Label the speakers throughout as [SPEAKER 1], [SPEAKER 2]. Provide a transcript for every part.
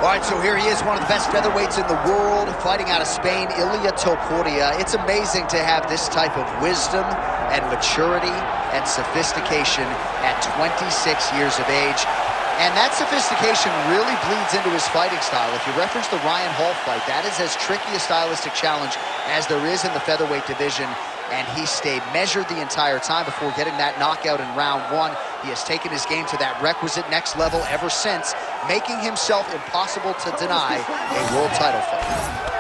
[SPEAKER 1] All right, so here he is, one of the best featherweights in the world, fighting out of Spain, Ilia Topuria. It's amazing to have this type of wisdom and maturity and sophistication at 26 years of age. And that sophistication really bleeds into his fighting style. If you reference the Ryan Hall fight, that is as tricky a stylistic challenge as there is in the featherweight division. And he stayed measured the entire time before getting that knockout in round one. He has taken his game to that requisite next level ever since, making himself impossible to deny a world title fight.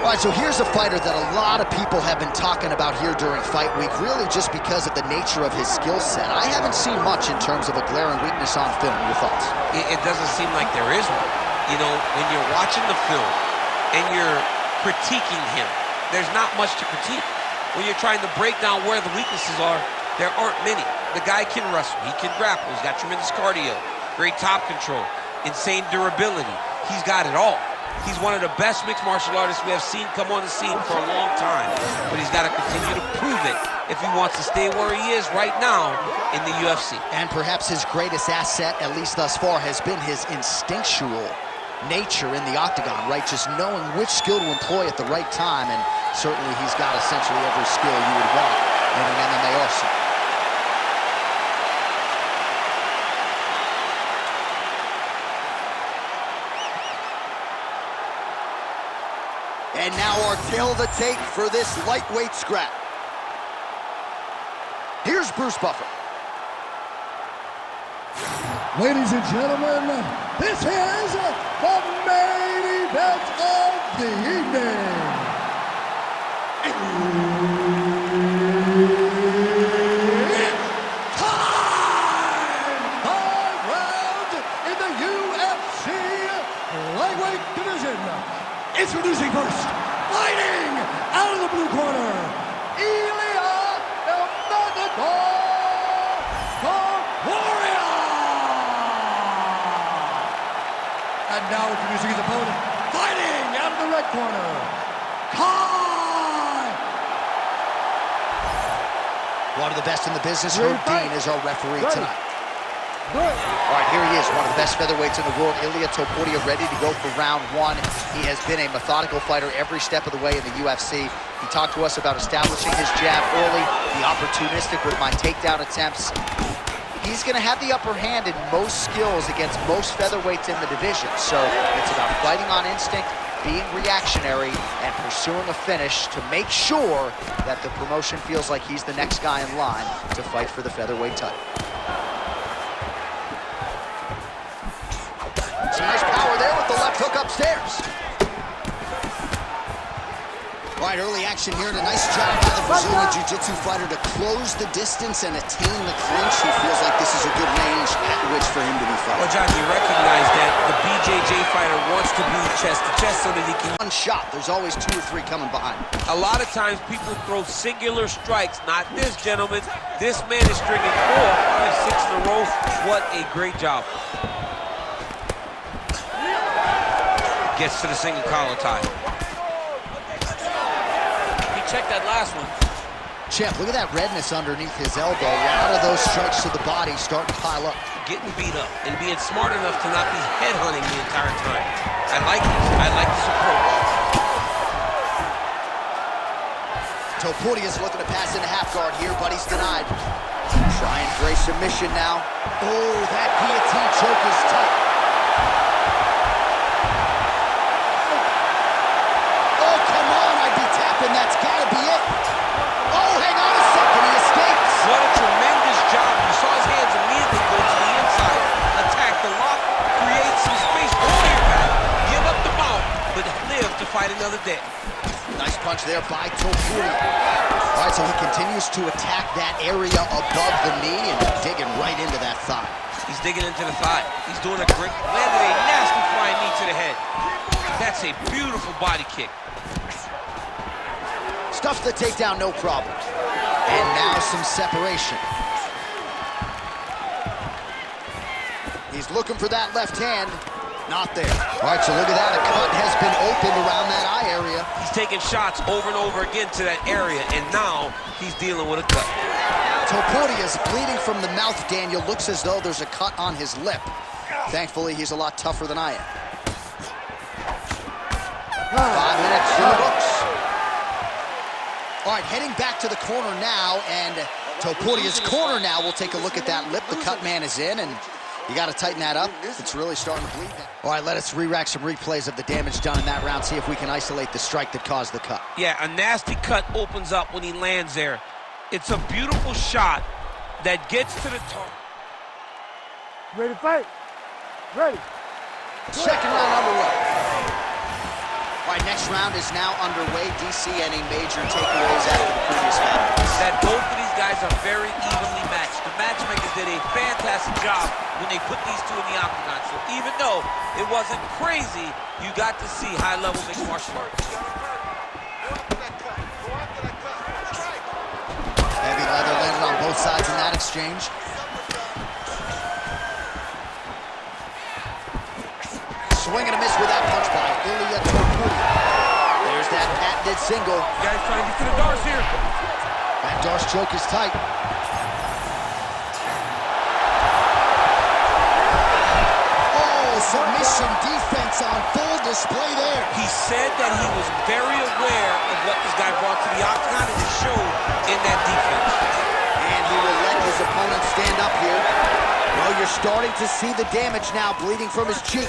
[SPEAKER 1] All right, so here's a fighter that a lot of people have been talking about here during fight week, really just because of the nature of his skill set. I haven't seen much in terms of a glaring weakness on film. Your thoughts?
[SPEAKER 2] It doesn't seem like there is one. You know, when you're watching the film and you're critiquing him, there's not much to critique. When you're trying to break down where the weaknesses are, there aren't many. The guy can wrestle, he can grapple, he's got tremendous cardio, great top control, insane durability. He's got it all. He's one of the best mixed martial artists we have seen come on the scene for a long time. But he's got to continue to prove it if he wants to stay where he is right now in the UFC.
[SPEAKER 1] And perhaps his greatest asset, at least thus far, has been his instinctual nature in the octagon, right? Just knowing which skill to employ at the right time. And certainly he's got essentially every skill you would want in an MMA arsenal. And now our tale of the tape for this lightweight scrap. Here's Bruce Buffer.
[SPEAKER 3] Ladies and gentlemen, this is the main event of the evening. It's time! 5 rounds in the UFC lightweight division. Introducing first, fighting out of the blue corner, Ilia Topuria. And now introducing his opponent, fighting out of the red corner,
[SPEAKER 1] One of the best in the business, Herb Dean, is our referee tonight. All right, here he is, one of the best featherweights in the world, Ilia Topuria, ready to go for round one. He has been a methodical fighter every step of the way in the UFC. He talked to us about establishing his jab early, be opportunistic with my takedown attempts. He's going to have the upper hand in most skills against most featherweights in the division. So it's about fighting on instinct, being reactionary, and pursuing a finish to make sure that the promotion feels like he's the next guy in line to fight for the featherweight title. Some nice power there with the left hook upstairs. All right, early action here, and a nice job by the Brazilian Jiu-Jitsu fighter to close the distance and attain the clinch. He feels like this is a good range at which for him to be fighting.
[SPEAKER 2] Well, John, you recognize that the BJJ fighter wants to be chest to chest so that he can...
[SPEAKER 1] One shot, there's always 2 or 3 coming behind.
[SPEAKER 2] A lot of times people throw singular strikes. Not this, gentlemen. This man is stringing 4, 5, 6 in a row. What a great job. Gets to the single collar tie. He checked that last one.
[SPEAKER 1] Champ, look at that redness underneath his elbow. A lot of those strikes to the body starting to pile up.
[SPEAKER 2] Getting beat up and being smart enough to not be headhunting the entire time. I like this. I like this approach.
[SPEAKER 1] Topuria's looking to pass into half guard here, but he's denied. Trying for a submission now. Oh, that guillotine choke is tight.
[SPEAKER 2] another day.
[SPEAKER 1] Nice punch there by Topuria. All right, so he continues to attack that area above the knee and digging right into that thigh.
[SPEAKER 2] He's digging into the thigh. He's doing a grip. Landed a nasty flying knee to the head. That's a beautiful body kick.
[SPEAKER 1] Stuffs the takedown, no problem. And now some separation. He's looking for that left hand. Not there. All right, so look at that. A cut has been opened around that eye area.
[SPEAKER 2] He's taking shots over and over again to that area, and now he's dealing with a cut.
[SPEAKER 1] Topuria is bleeding from the mouth, Daniel. Looks as though there's a cut on his lip. Thankfully, he's a lot tougher than I am. 5 minutes in the books. All right, heading back to the corner now, and Topuria's corner now. We'll take a look at that lip. The cut man is in, and you got to tighten that up. It's really starting to bleed now. All right, let us re-rack some replays of the damage done in that round, see if we can isolate the strike that caused the cut.
[SPEAKER 2] Yeah, a nasty cut opens up when he lands there. It's a beautiful shot that gets to the top.
[SPEAKER 3] Ready to fight? Ready.
[SPEAKER 1] Second round underway. All right, next round is now underway. DC, any major takeaways after the previous battle?
[SPEAKER 2] That both of these guys are very evenly matched. The matchmakers did a fantastic job when they put these two in the octagon. So even though it wasn't crazy, you got to see high-level mixed martial arts.
[SPEAKER 1] Heavy leather landed on both sides in that exchange. Swing and a miss with that punch by Ilia Topuria. There's that patented single.
[SPEAKER 2] Guys trying to get to the doors here.
[SPEAKER 1] That Darce choke is tight. Oh, submission defense on full display there.
[SPEAKER 2] He said that he was very aware of what this guy brought to the octagon, and it showed in that defense.
[SPEAKER 1] And he will let his opponent stand up here. Well, you're starting to see the damage now, bleeding from his cheek.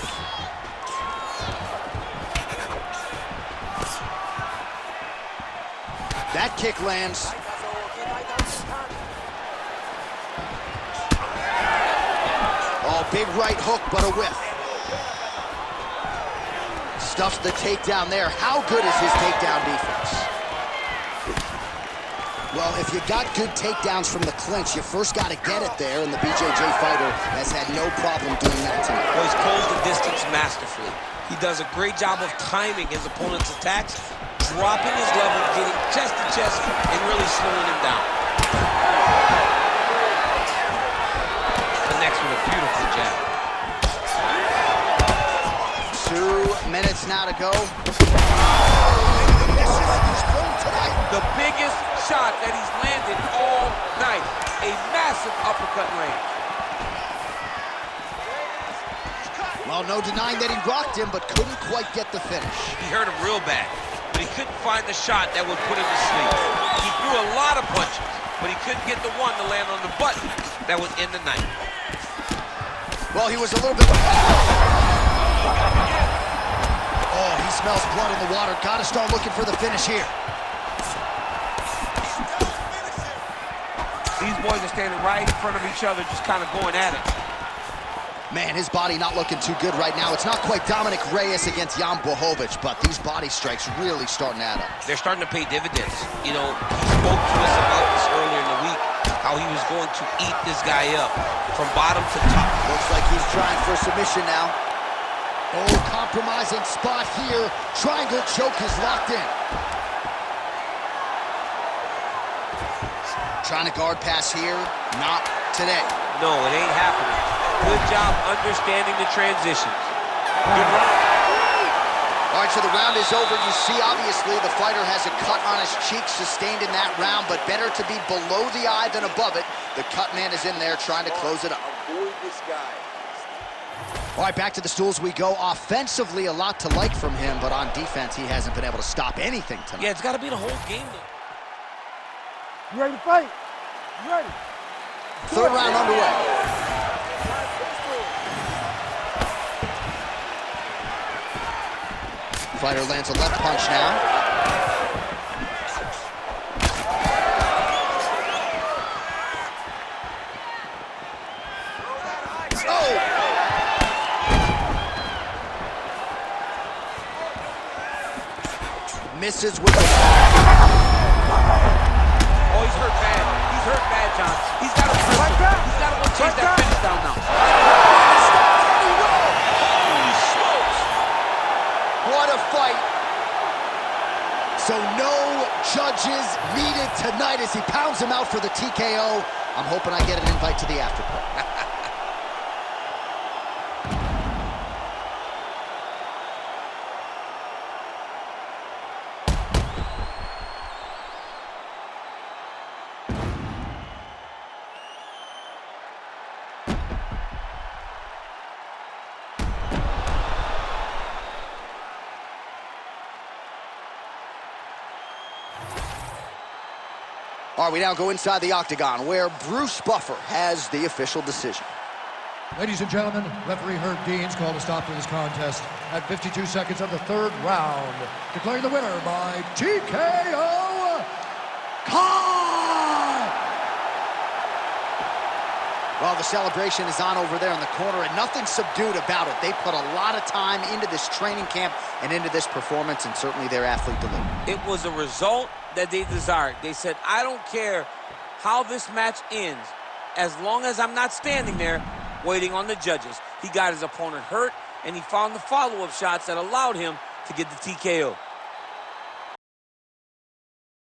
[SPEAKER 1] That kick lands. Oh, big right hook, but a whiff. Stuffs the takedown there. How good is his takedown defense? Well, if you got good takedowns from the clinch, you first got to get it there, and the BJJ fighter has had no problem doing that tonight.
[SPEAKER 2] Well, he's closed the distance masterfully. He does a great job of timing his opponent's attacks, dropping his level, getting chest to chest, and really slowing him down. Connects with a beautiful jab.
[SPEAKER 1] 2 minutes now to go.
[SPEAKER 2] The biggest shot that he's landed all night. A massive uppercut range.
[SPEAKER 1] Well, no denying that he rocked him, but couldn't quite get the finish.
[SPEAKER 2] He hurt him real bad, but he couldn't find the shot that would put him to sleep. He threw a lot of punches, but he couldn't get the one to land on the button that would end the night.
[SPEAKER 1] Well, he was a little bit... Oh, he smells blood in the water. Got to start looking for the finish here.
[SPEAKER 2] These boys are standing right in front of each other, just kind of going at it.
[SPEAKER 1] Man, his body not looking too good right now. It's not quite Dominic Reyes against Jan Blachowicz, but these body strikes really starting to add up.
[SPEAKER 2] They're starting to pay dividends. You know, he spoke to us about this earlier in the week, how he was going to eat this guy up from bottom to top.
[SPEAKER 1] Looks like he's trying for submission now. Oh, compromising spot here. Triangle choke is locked in. Trying to guard pass here. Not today.
[SPEAKER 2] No, it ain't happening. Good job understanding the transitions. Good round.
[SPEAKER 1] All right, so the round is over. You see, obviously, the fighter has a cut on his cheek sustained in that round, but better to be below the eye than above it. The cut man is in there trying to close it up.
[SPEAKER 4] Avoid this guy.
[SPEAKER 1] All right, back to the stools we go. Offensively, a lot to like from him, but on defense, he hasn't been able to stop anything tonight.
[SPEAKER 2] Yeah, it's got to be the whole game, though.
[SPEAKER 3] You ready to fight? You ready?
[SPEAKER 1] Third round underway. Fighter lands a left punch now. misses with the...
[SPEAKER 2] Oh, he's hurt bad. He's hurt bad, John. He's got to press him. He's got to go chase that finish down now. Holy smokes.
[SPEAKER 1] What a fight. So no judges needed tonight as he pounds him out for the TKO. I'm hoping I get an invite to the after party. All right, we now go inside the octagon where Bruce Buffer has the official decision.
[SPEAKER 3] Ladies and gentlemen, referee Herb Dean's called a stop to this contest at 52 seconds of the third round, declaring the winner by TKO.
[SPEAKER 1] Well, the celebration is on over there in the corner, and nothing subdued about it. They put a lot of time into this training camp and into this performance, and certainly their athlete delivered.
[SPEAKER 2] It was a result that they desired. They said, I don't care how this match ends, as long as I'm not standing there waiting on the judges. He got his opponent hurt, and he found the follow-up shots that allowed him to get the TKO.